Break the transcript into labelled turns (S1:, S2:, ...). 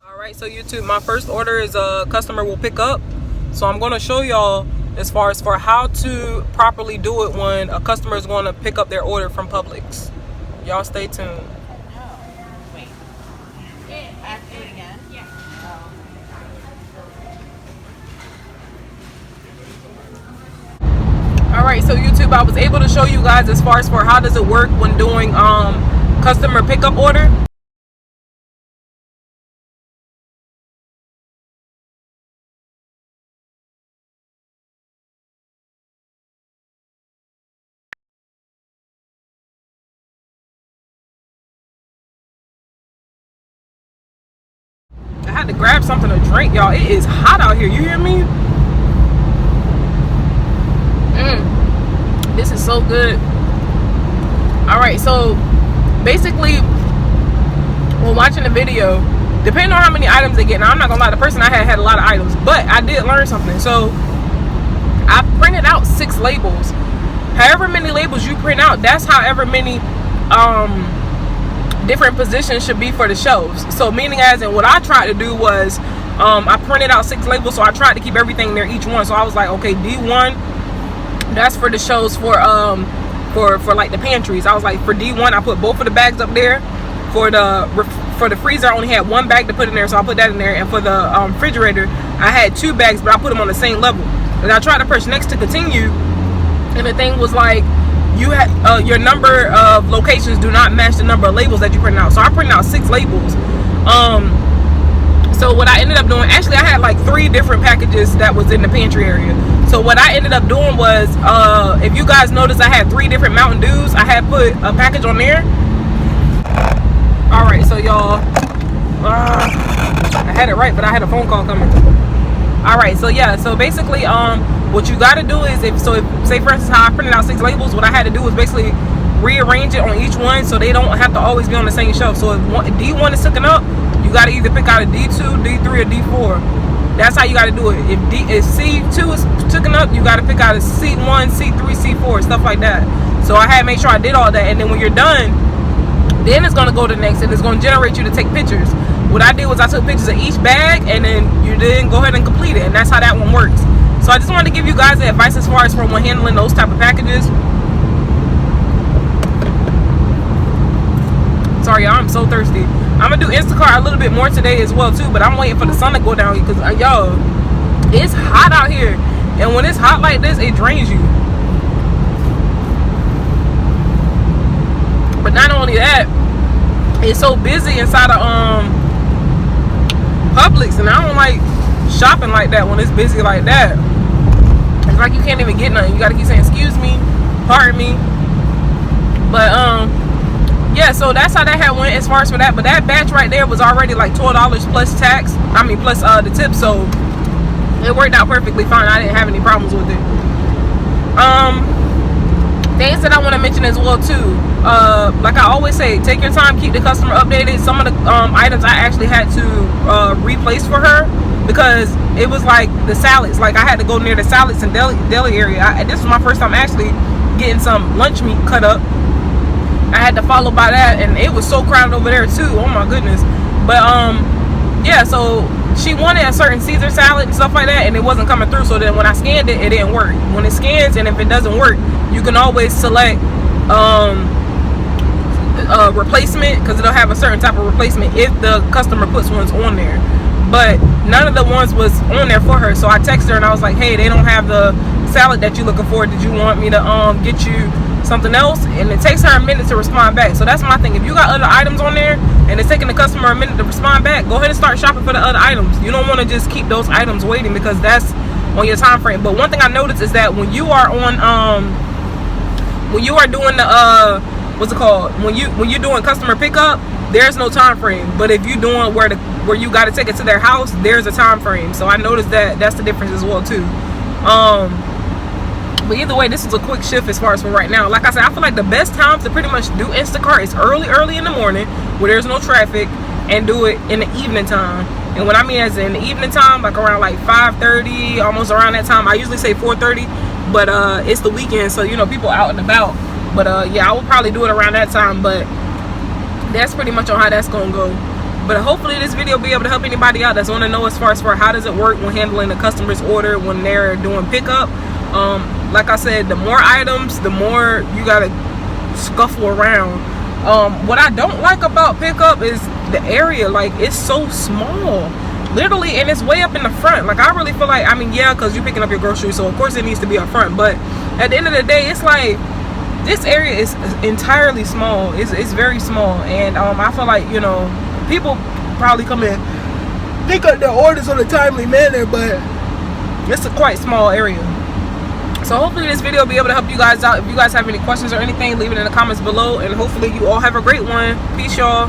S1: Alright, so YouTube, my first order is a customer will pick up. So I'm going to show y'all as far as for how to properly do it when a customer is going to pick up their order from Publix. Y'all stay tuned.
S2: Wait. I have to do it again? Yeah.
S1: Alright, so YouTube, I was able to show you guys as far as for how does it work when doing customer pickup order. I had to grab something to drink, y'all. It is hot out here. You hear me? This is so good. Alright, so basically, when watching the video, depending on how many items they get, now I'm not gonna lie, the person I had a lot of items, but I did learn something. So I printed out 6 labels. However many labels you print out, that's however many different positions should be for the shelves. So meaning as in what I tried to do was I printed out 6 labels, so I tried to keep everything near each one. So I was like, okay, D1, that's for the shelves for like the pantries. I was like, for D1 I put both of the bags up there. For the freezer I only had 1 bag to put in there, so I put that in there. And for the refrigerator I had 2 bags, but I put them on the same level. And I tried to press next to continue, and the thing was like, you had your number of locations do not match the number of labels that you print out. So I printed out 6 labels. So what I ended up doing, actually I had like 3 different packages that was in the pantry area. So what I ended up doing was, if you guys notice, I had 3 different Mountain Dews. I had put a package on there. Alright, so y'all, I had it right, but I had a phone call coming. Alright, so yeah, so basically what you gotta do is, if say for instance how I printed out 6 labels, what I had to do was basically rearrange it on each one so they don't have to always be on the same shelf. So if D1 is hooking up, you gotta either pick out a D2, D3, or D4. That's how you gotta do it. If C2 is hooking up, you gotta pick out a C1, C3, C4, stuff like that. So I had to make sure I did all that, and then when you're done, then it's gonna go to next, and it's gonna generate you to take pictures. What I did was I took pictures of each bag, and then you then go ahead and complete it, and that's how that one works. So I just wanted to give you guys the advice as far as from when handling those type of packages. Sorry, y'all, I'm so thirsty. I'm gonna do Instacart a little bit more today as well too, but I'm waiting for the sun to go down because y'all, it's hot out here, and when it's hot like this, it drains you. But not only that, it's so busy inside of Publix, and I don't like shopping like that when it's busy like that. It's like you can't even get nothing. You gotta keep saying excuse me, pardon me. But yeah, so that's how that had went as far as for that. But that batch right there was already like $12 plus tax. I mean plus the tip, so it worked out perfectly fine. I didn't have any problems with it. Things that I want to mention as well too, like I always say, take your time, keep the customer updated. Some of the items I actually had to replace for her because it was like the salads. Like I had to go near the salads and deli area. This was my first time actually getting some lunch meat cut up. I had to follow by that, and it was so crowded over there too. Oh my goodness. But yeah, so she wanted a certain Caesar salad and stuff like that, and it wasn't coming through. So then when I scanned it, it didn't work. When it scans, and if it doesn't work, you can always select replacement, because it'll have a certain type of replacement if the customer puts ones on there. But none of the ones was on there for her. So I texted her and I was like, hey, they don't have the salad that you're looking for. Did you want me to get you something else? And it takes her a minute to respond back. So that's my thing. If you got other items on there and it's taking the customer a minute to respond back, go ahead and start shopping for the other items. You don't want to just keep those items waiting because that's on your time frame. But one thing I noticed is that when you are on when you are doing the what's it called, when you're doing customer pickup, there's no time frame. But if you're doing where you got to take it to their house, there's a time frame. So I noticed that's the difference as well too. But either way, this is a quick shift as far as for right now. Like I said, I feel like the best times to pretty much do Instacart is early in the morning where there's no traffic, and do it in the evening time. And what I mean as in the evening time, like around like 5:30, almost around that time. I usually say 4:30, but it's the weekend, so you know people out and about. But yeah, I will probably do it around that time. But that's pretty much on how that's gonna go. But hopefully this video will be able to help anybody out that's want to know as far as for how does it work when handling the customer's order when they're doing pickup. Like I said, the more items, the more you gotta scuffle around. What I don't like about pickup is the area. Like, it's so small, literally, and it's way up in the front. Like, I really feel like, I mean, yeah, because you're picking up your groceries, so of course it needs to be up front, but at the end of the day, it's like this area is entirely small. It's very small, and I feel like, you know, people probably come in pick up their orders on a timely manner, but it's a quite small area. So hopefully this video will be able to help you guys out. If you guys have any questions or anything, leave it in the comments below, and hopefully you all have a great one. Peace, y'all.